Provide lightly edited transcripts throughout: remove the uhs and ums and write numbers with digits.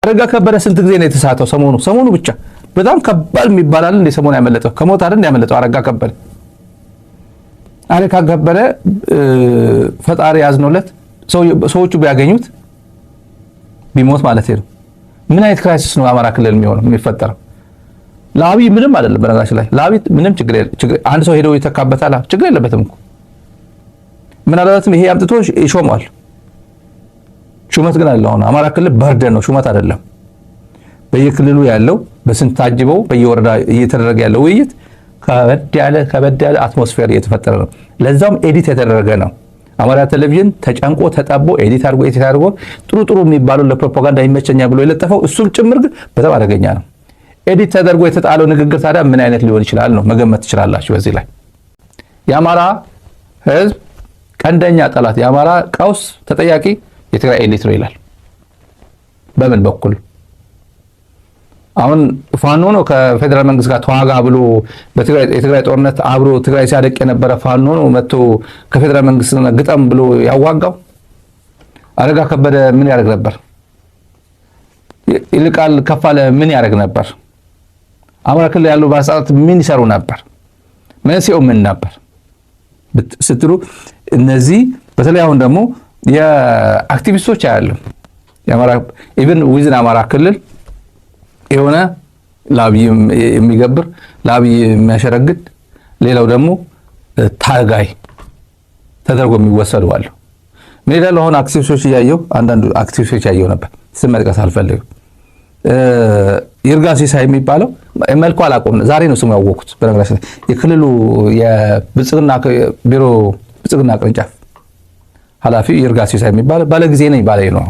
አረጋ ከበደ ስንት ጊዜ ነው የተሳተው? ሰሞኑ ብቻ በጣም ከባድ የሚባላል እንደ ሰሞኑ ያመለጠው ከሞት አይደል ያመለጠው አረጋ ከበደ። አረጋ ከበደ ፈጣሪ ያዝኖለት ሰዎቹ ቢያገኙት ቢሞት ማለት ነው። ምን አይነት ክራይሲስ ነው አማራ ክልል የሚፈጠረው? ለአብይ ምንም አይደለም። በነገራችን ላይ ለአብይ ምንም ችግር አንድ ሰው ሄደው ይተካበታል ችግር የለበትም እኮ ምን አላላትም። ይሄ አምጥቶ ይሾማል። ሹመት ግን አለ። አሁን አማራ ክልል በርደን ነው ሹመት አይደለም። በየክልሉ ያለው በስንት ታጅበው በየወረዳ እየተደረገ ያለው ውይይት ከበድ ያለ አትሞስፌር እየተፈጠረ ነው። ለዛም ኤዲት የተደረገ ነው። አማራ ቴሌቪዥን ተጨንቆ ተጣቦ ኤዲት አድርጎ ጥሩ የሚባለው ለፕሮፓጋንዳ ይመቸኛ ብሎ የለጠፈው እሱም ጭምር ግን በጣም አደገኛ ነው። ኤዲት ተደርጎ የተጣለው ንግግር ታዲያ ምን አይነት ሊሆን ይችላል ነው መገመት ትችላላችሁ። በዚህ ላይ የአማራ ህዝብ ቀንደኛ ጠላት የአማራ ቀውስ ተጠያቂ የትግራይ ኤሊት ነው ይላል። በምን በኩል አሁን ፋኖ ነው ከፌደራል መንግስት ጋር ተዋጋ ብሎ የትግራይ ጦርነት አብሮ ትግራይ ሲያደቅ የነበረ ፋኖ ነው መጥቶ ከፌደራል መንግስት ጋር ግጠም ብሎ ያዋጋው? አረጋ ከበደ ምን ያደርግ ነበር? ይልቃል ከፋለ ምን ያደርግ ነበር? አማራ ክልል ያሉ ባለስልጣናት ምን ይሰሩ ነበር? መንስኤው ምን ነበር ስትሉ እነዚህ በተለይ አሁን ደግሞ የአክቲቪስቶች ያለው የአማራ ኢቭን ዊዝን አማራ ክልል የሆነ ለአብይ የሚገብር ለአብይ የሚያሸረግድ ሌላው ደግሞ ታጋይ ተደርጎ የሚወሰዱ አሉ። ምን ይላል አሁን አክቲቪስቶች ያየው አንዳንዱ አክቲቪስቶች ያየው ነበር ስም መጥቀስ አልፈልግም። ይርጋ ሲሳይ የሚባለው መልኩ አላቆም ዛሬ ነው ስሙ ያወቁት። በነገራችን ላይ የክልሉ የብልጽግና ቢሮ ብልጽግና ቅርንጫፍ ኃላፊ ይርጋ ሲሳይ የሚባለው ባለጊዜ ነኝ ባለ ነው።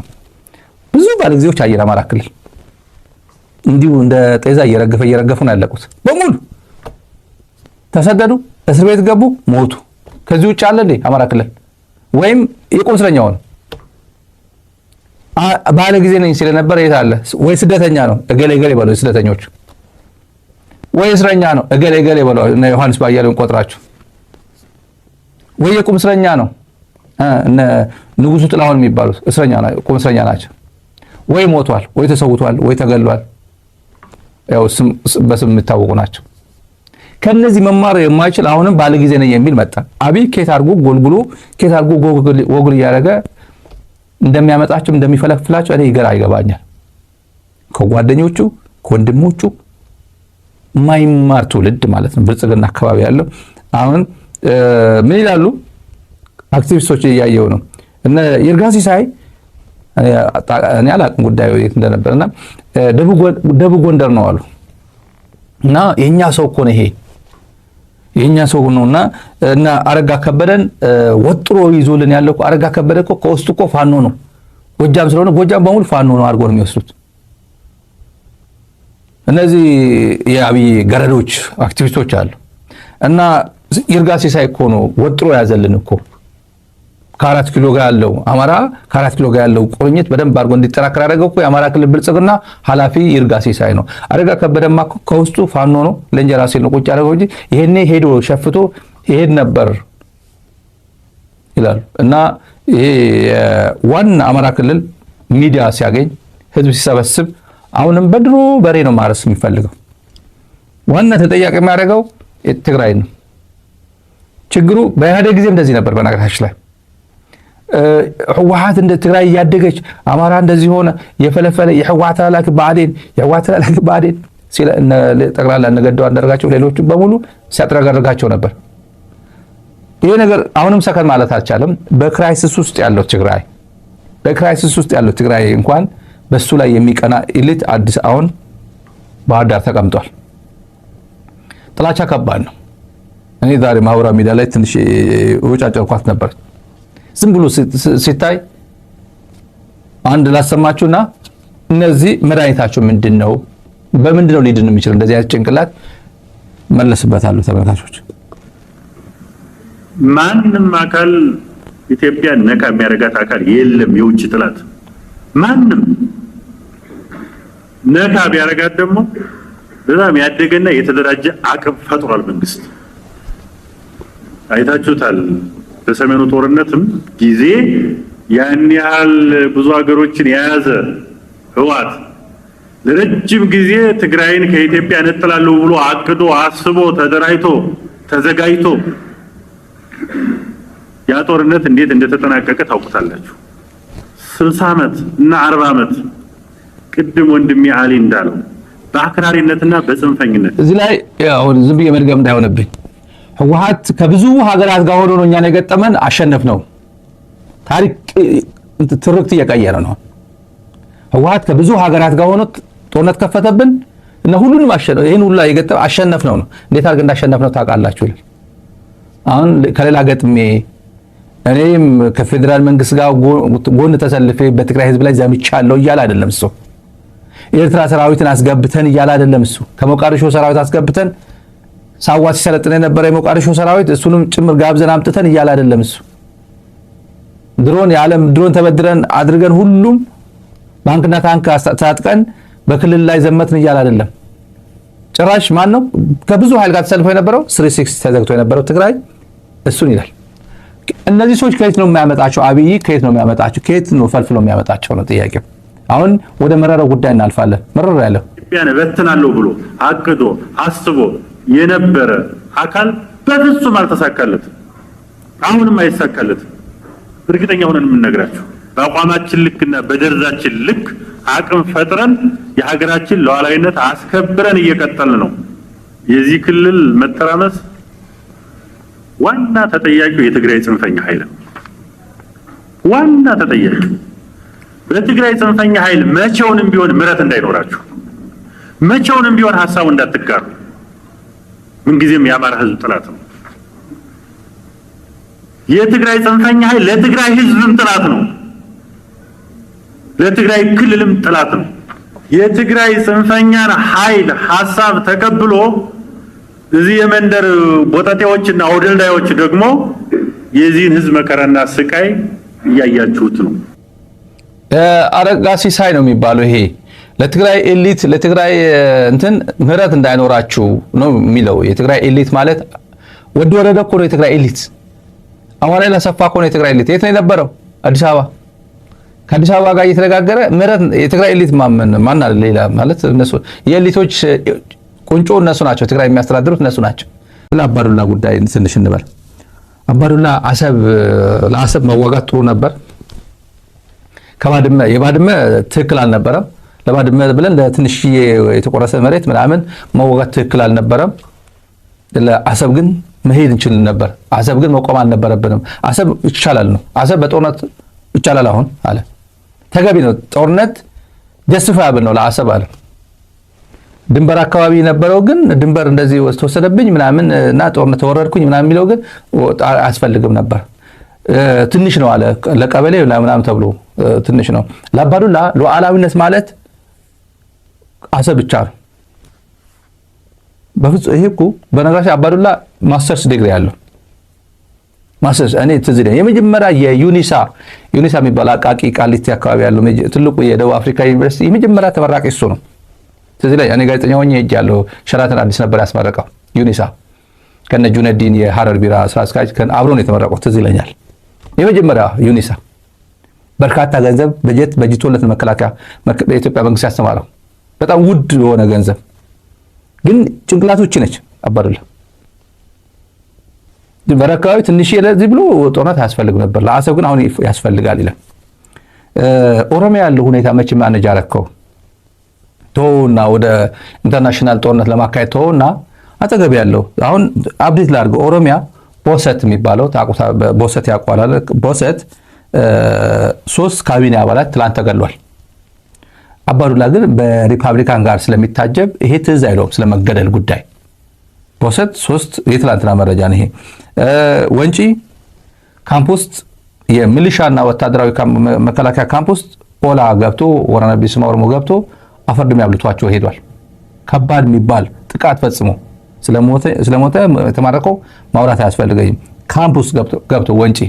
ብዙ ባለጊዜዎች አየር አማራ ክልል እንዲሁ እንደ ጤዛ እየረገፉ ነው ያለቁት። በሙሉ ተሰደዱ፣ እስር ቤት ገቡ፣ ሞቱ። ከዚህ ውጭ አለ እንዴ አማራ ክልል? ወይም የቁም እስረኛ ሆነ ባለጊዜ ነኝ ስለነበረ የት አለ? ወይ ስደተኛ ነው እገሌ በለው ስደተኞች፣ ወይ እስረኛ ነው እገሌ በለው እነ ዮሐንስ ባያሌውን ቆጥራችሁ፣ ወይ የቁም እስረኛ ነው እነ ንጉሱ ጥላሁን የሚባሉት ቁም እስረኛ ናቸው። ወይ ሞቷል፣ ወይ ተሰውቷል፣ ወይ ተገሏል። ያው በስም የሚታወቁ ናቸው። ከነዚህ መማር የማይችል አሁንም ባለጊዜ ነኝ የሚል መጣ። አብይ ኬት አድርጎ ጎልጉሎ ኬት አድርጎ ጎግል እያደረገ እንደሚያመጣቸው እንደሚፈለፍላቸው እኔ ይገባኛል። ከጓደኞቹ ከወንድሞቹ ማይማር ትውልድ ማለት ነው ብልጽግና አካባቢ ያለው። አሁን ምን ይላሉ አክቲቪስቶች እያየው ነው እነ ይርጋ ሲሳይ እኔ አላቅም ጉዳዩ የት እንደነበርና ደቡብ ጎንደር ነው አሉ እና የኛ ሰው እኮ ነው ይሄ የኛ ሰው ነውና እና አረጋ ከበደን ወጥሮ ይዞልን ያለው እኮ አረጋ ከበደ እኮ ከውስጡ እኮ ፋኖ ነው። ጎጃም ስለሆነ ጎጃም በሙሉ ፋኖ ነው አድርጎ ነው የሚወስዱት እነዚህ የአብይ ገረዶች አክቲቪስቶች አሉ። እና ይርጋ ሲሳይ እኮ ነው ወጥሮ ያዘልን እኮ ከ4 ኪሎ ጋር ያለው አማራ ከ4 ኪሎ ጋር ያለው ቁርኝት በደንብ አድርጎ እንዲጠናከር ያደረገው እኮ የአማራ ክልል ብልጽግና ኃላፊ ይርጋ ሲሳይ ነው። አረጋ ከበደማ እኮ ከውስጡ ፋኖ ነው ለእንጀራ ሲል ነው ቁጭ ያደረገው እንጂ ይሄኔ ሄዶ ሸፍቶ ይሄድ ነበር ይላል። እና ይሄ ዋና አማራ ክልል ሚዲያ ሲያገኝ ህዝብ ሲሰበስብ አሁንም በድሮ በሬ ነው ማረስ የሚፈልገው። ዋና ተጠያቂ የሚያደርገው ትግራይ ነው። ችግሩ በኢህአዴግ ጊዜ እንደዚህ ነበር። በነገራችን ላይ ህወሓት እንደ ትግራይ ያደገች አማራ እንደዚህ ሆነ የፈለፈለ የህወሓት ተላላኪ ብአዴን ሲለ ጠቅላላ ነገደው አንደርጋቸው ሌሎቹ በሙሉ ሲያጥረገርጋቸው ነበር። ይሄ ነገር አሁንም ሰከን ማለት አልቻለም። በክራይሲስ ውስጥ ያለው ትግራይ እንኳን በሱ ላይ የሚቀና ኢሊት አዲስ አሁን ባህር ዳር ተቀምጧል። ጥላቻ ከባድ ነው። እኔ ዛሬ ማህበራዊ ሚዲያ ላይ ትንሽ ወጫጨርኳት ነበር። ዝም ብሎ ሲታይ አንድ ላሰማችሁና እነዚህ መድኃኒታቸው ምንድነው? በምንድነው ሊድን የሚችለው? እንደዚህ አይነት ጭንቅላት መለስበታለሁ። ተመልካቾች ማንም አካል ኢትዮጵያ ነካ የሚያረጋት አካል የለም። የውጭ ጥላት ማንም ነካ ቢያረጋት ደግሞ በጣም ያደገና የተደራጀ አቅም ፈጥሯል መንግስት። አይታችሁታል። በሰሜኑ ጦርነትም ጊዜ ያን ያህል ብዙ ሀገሮችን የያዘ ህወሓት ለረጅም ጊዜ ትግራይን ከኢትዮጵያ ነጥላለሁ ብሎ አቅዶ አስቦ ተደራጅቶ ተዘጋጅቶ ያ ጦርነት እንዴት እንደተጠናቀቀ ታውቁታላችሁ። 60 ዓመት እና 40 ዓመት ቅድም ወንድሜ አሊ እንዳለው በአክራሪነትና በጽንፈኝነት እዚህ ላይ አሁን ዝም ብዬ መድገም እንዳይሆንብኝ ህወሓት ከብዙ ሀገራት ጋር ሆኖ ነው እኛን የገጠመን አሸነፍ ነው። ታሪክ ትርክት እየቀየረ ነው። ህወሓት ከብዙ ሀገራት ጋር ሆኖ ጦርነት ከፈተብን እና ሁሉንም አሸነፍ ይሄን ሁሉ የገጠመ አሸነፍ ነው። እንዴት አድርገን እንዳሸነፍ ነው ታውቃላችሁ። አሁን ከሌላ ገጥሜ እኔም ከፌደራል መንግስት ጋር ጎን ተሰልፌ በትግራይ ህዝብ ላይ ዘምቻለሁ እያለ አይደለም እሱ። ኤርትራ ሰራዊትን አስገብተን እያለ አይደለም እሱ። ከሞቃዲሾ ሰራዊት አስገብተን ሳዋ ሲሰለጥን የነበረ የሞቃዲሾ ሰራዊት እሱንም ጭምር ጋብዘን አምጥተን እያለ አይደለም እሱ። ድሮን የዓለም ድሮን ተበድረን አድርገን ሁሉም ባንክና ታንክ ታጥቀን በክልል ላይ ዘመትን እያለ አይደለም። ጭራሽ ማን ነው ከብዙ ኃይል ጋር ተሰልፎ የነበረው 36 ተዘግቶ የነበረው ትግራይ እሱን ይላል። እነዚህ ሰዎች ከየት ነው የሚያመጣቸው? አብይ ከየት ነው የሚያመጣቸው? ከየት ነው ፈልፍሎ የሚያመጣቸው ነው ጥያቄው። አሁን ወደ መረረው ጉዳይ እናልፋለን። መረረ ያለው ኢትዮጵያን እበትናለሁ ብሎ አቅዶ አስቦ የነበረ አካል በፍጹም አልተሳካለትም። አሁንም አይሳካለትም። እርግጠኛ ሆነን የምንነግራችሁ በአቋማችን ልክና በደረጃችን ልክ አቅም ፈጥረን የሀገራችን ሉዓላዊነት አስከብረን እየቀጠልን ነው። የዚህ ክልል መተራመስ ዋና ተጠያቂው የትግራይ ጽንፈኛ ኃይል ነው። ዋና ተጠያቂው በትግራይ ጽንፈኛ ኃይል መቼውንም ቢሆን ምሕረት እንዳይኖራችሁ፣ መቼውንም ቢሆን ሐሳቡ እንዳትጋሩ። ምንጊዜም የአማራ ህዝብ ጥላት ነው። የትግራይ ጽንፈኛ ኃይል ለትግራይ ህዝብም ጥላት ነው። ለትግራይ ክልልም ጥላት ነው። የትግራይ ጽንፈኛን ኃይል ሐሳብ ተቀብሎ እዚህ የመንደር ቦታቴዎችና አውደልዳዮች ደግሞ የዚህን ህዝብ መከራና ስቃይ እያያችሁት ነው። አረጋ ሲሳይ ነው የሚባለው። ይሄ ለትግራይ ኤሊት ለትግራይ እንትን ምህረት እንዳይኖራችሁ ነው የሚለው። የትግራይ ኤሊት ማለት ወድ ወረደ እኮ ነው የትግራይ ኤሊት። አማራ ለሰፋ እኮ ነው የትግራይ ኤሊት። የት ነው የነበረው? አዲስ አበባ። ከአዲስ አበባ ጋር እየተነጋገረ ምህረት የትግራይ ኤሊት ማን አለ ሌላ ማለት እነሱ የኤሊቶች ቁንጮ እነሱ ናቸው። ትግራይ የሚያስተዳድሩት እነሱ ናቸው። ለአባዱላ ጉዳይ ትንሽ እንበል። አባዱላ ለአሰብ መዋጋት ጥሩ ነበር። የባድመ ትክክል አልነበረም። ለባድመ ብለን ለትንሽ የተቆረሰ መሬት ምናምን መዋጋት ትክክል አልነበረም። ለአሰብ ግን መሄድ እንችል ነበር። አሰብ ግን መቆም አልነበረብንም። አሰብ ይቻላል ነው። አሰብ በጦርነት ይቻላል አሁን አለ። ተገቢ ነው። ጦርነት ጀስቲፋያብል ነው ለአሰብ አለ። ድንበር አካባቢ የነበረው ግን ድንበር እንደዚህ ተወሰደብኝ ምናምን እና ጦርነት ተወረድኩኝ ምናምን የሚለው ግን አያስፈልግም ነበር። ትንሽ ነው አለ ለቀበሌ ምናምን ተብሎ ትንሽ ነው። ለአባዱላ ሉዓላዊነት ማለት አሰብ ብቻ ነው። በፍጹም ይሄ እኮ በነገራችን አባዱላ ማስተርስ ዲግሪ ያለው ማስተርስ እኔ ትዝ ይለኝ የመጀመሪያ የዩኒሳ የሚባል አቃቂ ቃሊቲ አካባቢ ያለው ትልቁ የደቡብ አፍሪካ ዩኒቨርሲቲ የመጀመሪያ ተመራቂ እሱ ነው። ትዝ ይለኝ እኔ ጋዜጠኛ ሆኜ ሄጃለሁ። ሸራተን አዲስ ነበር ያስመረቀው ዩኒሳ ከነ ጁነዲን የሐረር ቢራ ስራ አስኪያጅ አብሮ ነው የተመረቀው። ትዝ ይለኛል የመጀመሪያ ዩኒሳ በርካታ ገንዘብ በጀት በጅቶለት መከላከያ በኢትዮጵያ መንግስት ያስተማረው በጣም ውድ የሆነ ገንዘብ ግን ጭንቅላቶች ነች አባዱላ። ድንበር አካባቢ ትንሽ ለዚህ ብሎ ጦርነት አያስፈልግ ነበር። ለአሰብ ግን አሁን ያስፈልጋል ይላል። ኦሮሚያ ያለው ሁኔታ መቼ ማነጅ አረከው ተውና ወደ ኢንተርናሽናል ጦርነት ለማካሄድ ተውና አጠገብ ያለው አሁን አብዴት ላድርገው። ኦሮሚያ ቦሰት የሚባለው ታቁታ ቦሰት ያቋላል። ቦሰት 3 ካቢኔ አባላት ትላንት ተገሏል። አባዱላ ግን በሪፐብሊካን ጋር ስለሚታጀብ ይሄ ትዝ አይለውም ስለመገደል ጉዳይ። ቦሰት 3 የትላንትና መረጃ ነው ይሄ። ወንጪ ካምፕ ውስጥ የሚሊሻና ወታደራዊ መከላከያ ካምፕ ውስጥ ኦላ ገብቶ ወራና ቢስማ ኦሮሞ ገብቶ አፈርድም ያብልቷቸው ሄዷል። ከባድ የሚባል ጥቃት ፈጽሞ ስለሞተ የተማረከው ማውራት አያስፈልገኝም። ካምፕ ውስጥ ገብቶ ወንጪ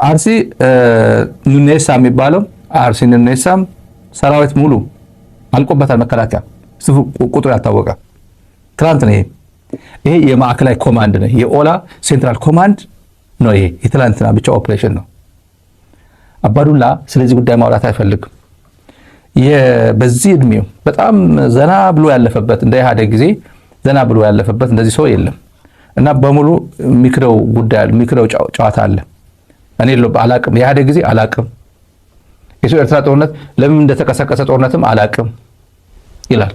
አርሲ ኑኔሳ የሚባለው አርሲ ኑኔሳም ሰራዊት ሙሉ አልቆበታል። መከላከያ ቁጥሩ ያልታወቀ ትላንት ነው። ይሄ የማዕከላዊ ኮማንድ ነው። የኦላ ሴንትራል ኮማንድ ነው። ይሄ የትላንትና ብቻ ኦፕሬሽን ነው። አባዱላ ስለዚህ ጉዳይ ማውራት አይፈልግም። በዚህ እድሜው በጣም ዘና ብሎ ያለፈበት እንደ ኢህአዴግ ጊዜ ዘና ብሎ ያለፈበት እንደዚህ ሰው የለም። እና በሙሉ የሚክረው ጉዳይ የሚክረው ጨዋታ አለ። እኔ አላቅም፣ የኢህአዴግ ጊዜ አላቅም፣ የኢትዮ ኤርትራ ጦርነት ለምን እንደተቀሰቀሰ ጦርነትም አላቅም ይላል።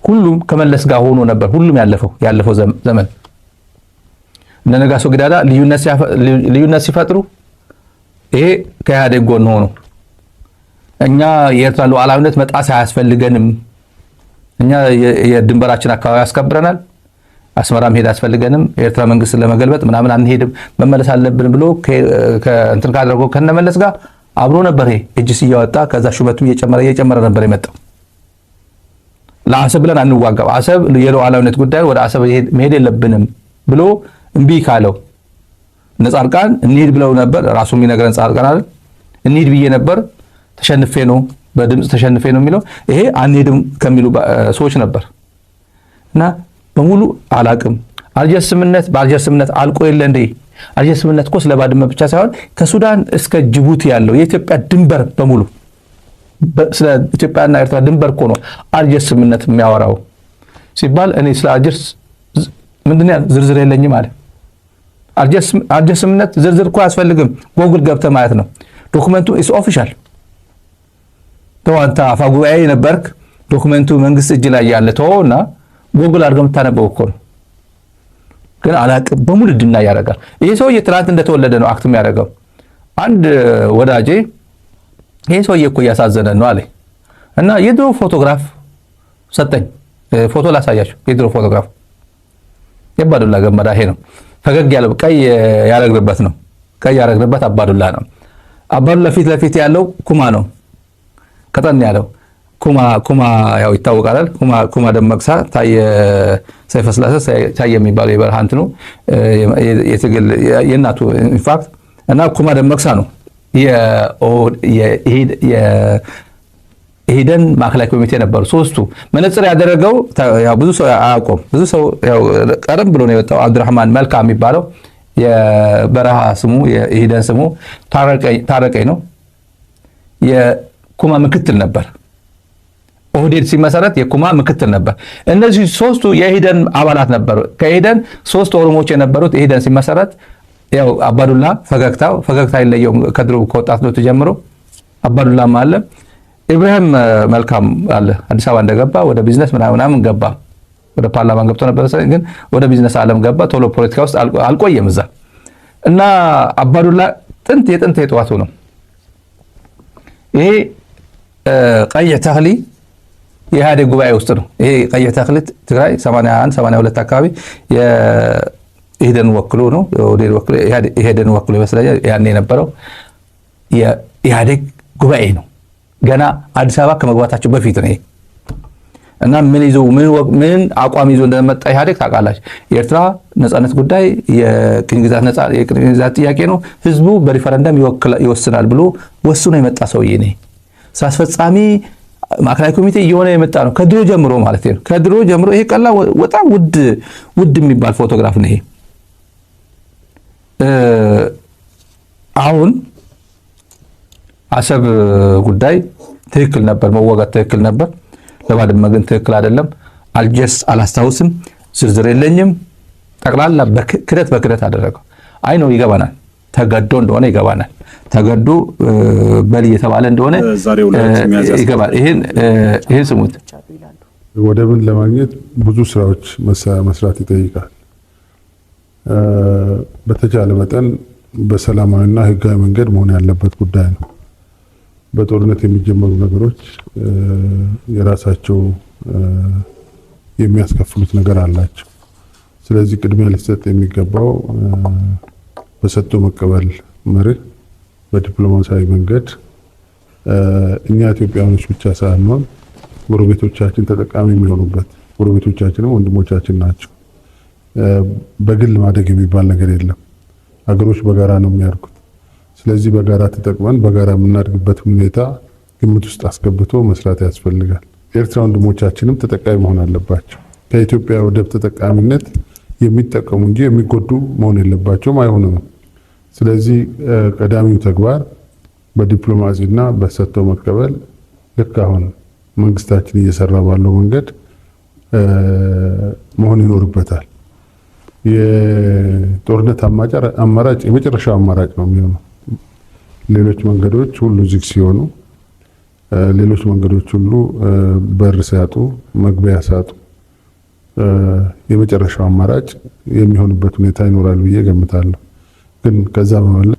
ሁሉም ከመለስ ጋር ሆኖ ነበር ሁሉም ያለፈው ዘመን። እነ ነጋሶ ጊዳዳ ልዩነት ሲፈጥሩ ይሄ ከኢህአዴግ ጎን ሆኖ እኛ የኤርትራ ሉዓላዊነት መጣስ አያስፈልገንም፣ እኛ የድንበራችን አካባቢ ያስከብረናል፣ አስመራም ሄድ አያስፈልገንም፣ የኤርትራ መንግስት ለመገልበጥ ምናምን አንሄድም፣ መመለስ አለብን ብሎ እንትን ካደረገው ከነመለስ ጋር አብሮ ነበር። ይሄ እጅስ እያወጣ ከዛ ሹመቱ እየጨመረ ነበር የመጣው። ለአሰብ ብለን አንዋጋም፣ አሰብ የሉዓላዊነት ጉዳይ ወደ አሰብ መሄድ የለብንም ብሎ እምቢ ካለው ነጻርቃን እንሂድ ብለው ነበር። ራሱ የሚነግረን ጻርቃን አይደል እንሂድ ብዬ ነበር ተሸንፌ ነው በድምጽ ተሸንፌ ነው የሚለው። ይሄ አንሄድም ከሚሉ ሰዎች ነበር። እና በሙሉ አላቅም አልጀርስ ስምምነት አልቆ የለ እንዴ? አልጀርስ ስምምነት እኮ ስለ ባድመ ብቻ ሳይሆን ከሱዳን እስከ ጅቡቲ ያለው የኢትዮጵያ ድንበር በሙሉ ስለ ኢትዮጵያና ኤርትራ ድንበር እኮ ነው አልጀርስ ስምምነት የሚያወራው ሲባል እኔ ስለ አልጀርስ ምንድነው ዝርዝር የለኝም አለ። አልጀርስ ስምምነት ዝርዝር እኮ አያስፈልግም፣ ጎግል ገብተህ ማለት ነው። ዶክመንቱ ኢስ ኦፊሻል። ተዋንታ አፈጉባኤ ነበርክ፣ ዶክመንቱ መንግስት እጅ ላይ ያለ ተውና ጎግል አድርገህ የምታነበው እኮ ነው። ግን አላቅም በሙሉ ድና ያደርጋል። ይሄ ሰውዬ ትናንት እንደተወለደ ነው አክት የሚያደርገው። አንድ ወዳጄ ይሄ ሰውዬ እኮ እያሳዘነ ነው አለ እና የድሮ ፎቶግራፍ ሰጠኝ። ፎቶ ላሳያችሁ። የድሮ ፎቶግራፍ የአባዱላ ገመዳ ይሄ ነው። ፈገግ ያለው ቀይ ያረግበት ነው። ቀይ ያረግበት አባዱላ ነው። አባዱላ ፊት ለፊት ያለው ኩማ ነው። ቀጠን ያለው ኩማ ያው ይታወቃል። ኩማ ደመቅሳ ታየ ሰይፈ ስላሴ ታየ የሚባለው የበረሃንት ነው የትግል የእናቱ ኢንፋክት እና ኩማ ደመቅሳ ነው የኢህደን ማዕከላዊ ኮሚቴ ነበሩ ሶስቱ። መነጽር ያደረገው ያው ብዙ ሰው አያውቁም። ብዙ ሰው ያው ቀረም ብሎ ነው የወጣው። አብዱራህማን መልካ የሚባለው የበረሃ ስሙ የኢህደን ስሙ ታረቀኝ ነው። የኩማ ምክትል ነበር። ኦህዴድ ሲመሰረት የኩማ ምክትል ነበር። እነዚህ ሶስቱ የኢህደን አባላት ነበሩ። ከኢህደን ሶስት ኦሮሞዎች የነበሩት ኢህደን ሲመሰረት ያው አባዱላ ፈገግታ ይለየው ከድሮ ከወጣትነቱ ጀምሮ አባዱላም አለ። ኢብራሂም መልካም አለ። አዲስ አበባ እንደገባ ወደ ቢዝነስ ምናምን ገባ። ወደ ፓርላማ ገብቶ ነበር ግን ወደ ቢዝነስ ዓለም ገባ። ቶሎ ፖለቲካ ውስጥ አልቆየም እዛ። እና አባዱላ የጥንት የጠዋቱ ነው። ይሄ ቀይ ተክሊ የኢህአዴግ ጉባኤ ውስጥ ነው። ይሄ ቀይ ተክሊ ትግራይ 81 82 አካባቢ ኢህደን ወክሎ ነው ኢህደን ወክሎ ይመስለኛል ያኔ የነበረው የኢህአዴግ ጉባኤ ነው። ገና አዲስ አበባ ከመግባታቸው በፊት ነው። እና ምን አቋም ይዞ እንደመጣ ኢህአዴግ ታውቃላችሁ። የኤርትራ ነጻነት ጉዳይ የቅኝ ግዛት ጥያቄ ነው፣ ህዝቡ በሪፈረንደም ይወስናል ብሎ ወስኖ የመጣ ሰውዬ ነው። ስራ አስፈጻሚ ማዕከላዊ ኮሚቴ እየሆነ የመጣ ነው ከድሮ ጀምሮ ማለት ነው። ከድሮ ጀምሮ ይሄ ቀላ በጣም ውድ የሚባል ፎቶግራፍ ነው ይሄ። አሁን አሰብ ጉዳይ ትክክል ነበር፣ መወጋት ትክክል ነበር። ለባድመ ግን ትክክል አይደለም። አልጀርስ አላስታውስም፣ ዝርዝር የለኝም። ጠቅላላ በክደት አደረገው። አይ ነው ይገባናል፣ ተገዶ እንደሆነ ይገባናል። ተገዶ በል እየተባለ እንደሆነ ይገባል። ይሄን ስሙት። ወደብን ለማግኘት ብዙ ስራዎች መስራት ይጠይቃል። በተቻለ መጠን በሰላማዊና ህጋዊ መንገድ መሆን ያለበት ጉዳይ ነው። በጦርነት የሚጀመሩ ነገሮች የራሳቸው የሚያስከፍሉት ነገር አላቸው። ስለዚህ ቅድሚያ ሊሰጥ የሚገባው በሰጥቶ መቀበል መርህ በዲፕሎማሲያዊ መንገድ እኛ ኢትዮጵያውያኖች ብቻ ሳይሆን ጎረቤቶቻችን ተጠቃሚ የሚሆኑበት፣ ጎረቤቶቻችንም ወንድሞቻችን ናቸው። በግል ማደግ የሚባል ነገር የለም። ሀገሮች በጋራ ነው የሚያድጉት። ስለዚህ በጋራ ተጠቅመን በጋራ የምናድግበት ሁኔታ ግምት ውስጥ አስገብቶ መስራት ያስፈልጋል። ኤርትራ ወንድሞቻችንም ተጠቃሚ መሆን አለባቸው። ከኢትዮጵያ ወደብ ተጠቃሚነት የሚጠቀሙ እንጂ የሚጎዱ መሆን የለባቸውም፣ አይሆንም። ስለዚህ ቀዳሚው ተግባር በዲፕሎማሲና በሰጥቶ መቀበል ልክ አሁን መንግስታችን እየሰራ ባለው መንገድ መሆን ይኖርበታል። የጦርነት አማራጭ የመጨረሻው አማራጭ ነው የሚሆነው። ሌሎች መንገዶች ሁሉ ዝግ ሲሆኑ፣ ሌሎች መንገዶች ሁሉ በር ሲያጡ፣ መግቢያ ሲያጡ የመጨረሻው አማራጭ የሚሆንበት ሁኔታ ይኖራል ብዬ ገምታለሁ። ግን ከዛ በመለስ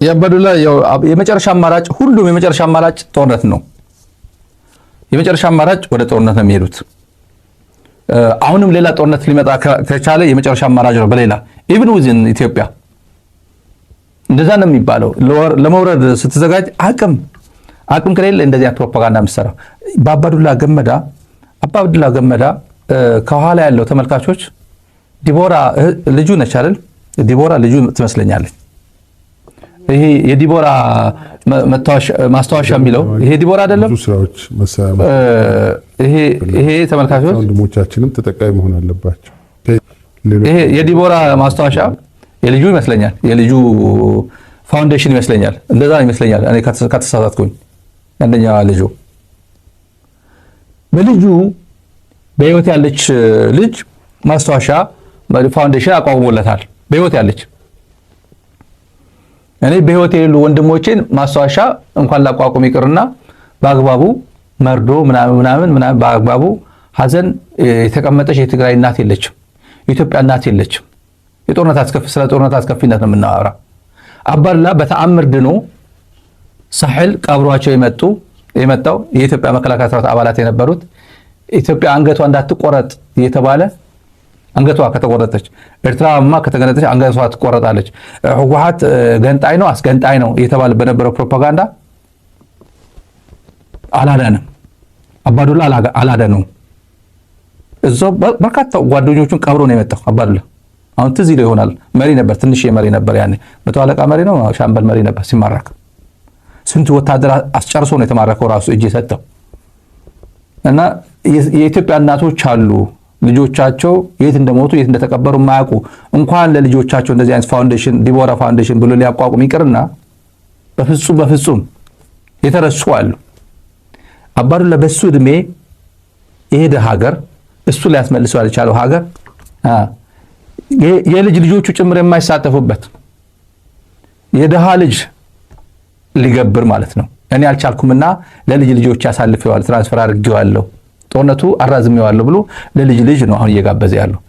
የአባዱላ የመጨረሻ አማራጭ ሁሉም የመጨረሻ አማራጭ ጦርነት ነው። የመጨረሻ አማራጭ ወደ ጦርነት ነው የሚሄዱት። አሁንም ሌላ ጦርነት ሊመጣ ከቻለ የመጨረሻ አማራጭ ነው። በሌላ ኢቭን ዊዝን ኢትዮጵያ እንደዛ ነው የሚባለው። ለመውረድ ስትዘጋጅ አቅም ከሌለ እንደዚህ ፕሮፓጋንዳ የምትሰራው በአባዱላ ገመዳ ከኋላ ያለው ተመልካቾች ዲቦራ ልጁ ነች አይደል? ዲቦራ ልጁ ትመስለኛለች። ይሄ የዲቦራ ማስታወሻ የሚለው ይሄ ዲቦራ አይደለም። ብዙ ስራዎች ይሄ ተመልካቾች ወንድሞቻችንም ተጠቃሚ መሆን አለባቸው። ይሄ የዲቦራ ማስታወሻ የልጁ ይመስለኛል። የልጁ ፋውንዴሽን ይመስለኛል። እንደዛ ይመስለኛል እኔ ከተሳሳትኩኝ። አንደኛ ልጁ በልጁ በህይወት ያለች ልጅ ማስታወሻ ፋውንዴሽን አቋቁሞለታል። በህይወት ያለች እኔ በህይወት የሌሉ ወንድሞቼን ማስታወሻ እንኳን ላቋቁም ይቅርና በአግባቡ መርዶ ምናምን በአግባቡ ሀዘን የተቀመጠች የትግራይ እናት የለችም። የኢትዮጵያ እናት የለችም። ስለ ጦርነት አስከፊነት ነው የምናወራ። አባዱላ በተአምር ድኖ ሳሕል ቀብሯቸው የመጣው የኢትዮጵያ መከላከያ ሰራዊት አባላት የነበሩት ኢትዮጵያ አንገቷ እንዳትቆረጥ እየተባለ አንገቷ ከተቆረጠች ኤርትራማ ከተገነጠች አንገቷ ትቆረጣለች፣ ህወሓት ገንጣይ ነው አስገንጣይ ነው እየተባለ በነበረው ፕሮፓጋንዳ አላዳንም። አባዱላ አላዳነው። እዛው በርካታ ጓደኞቹን ቀብሮ ነው የመጣው አባዱላ። አሁን ትዝ ይለው ይሆናል። መሪ ነበር፣ ትንሽ መሪ ነበር። ያኔ መቶ አለቃ መሪ ነው፣ ሻምበል መሪ ነበር። ሲማረክ ስንት ወታደር አስጨርሶ ነው የተማረከው ራሱ እጅ ሰጠው። እና የኢትዮጵያ እናቶች አሉ ልጆቻቸው የት እንደሞቱ የት እንደተቀበሩ ማያውቁ እንኳን ለልጆቻቸው እንደዚህ አይነት ፋውንዴሽን ዲቦራ ፋውንዴሽን ብሎ ሊያቋቁም ይቅርና በፍጹም የተረሱ አሉ። አባዱላ በሱ እድሜ የሄደ ሀገር እሱ ሊያስመልሰው ያልቻለው ሀገር የልጅ ልጆቹ ጭምር የማይሳተፉበት የደሃ ልጅ ሊገብር ማለት ነው። እኔ አልቻልኩምና ለልጅ ልጆች ያሳልፈዋል፣ ትራንስፈር አድርጌዋለሁ፣ ጦርነቱ አራዝሜዋለሁ ብሎ ለልጅ ልጅ ነው አሁን እየጋበዘ ያለው።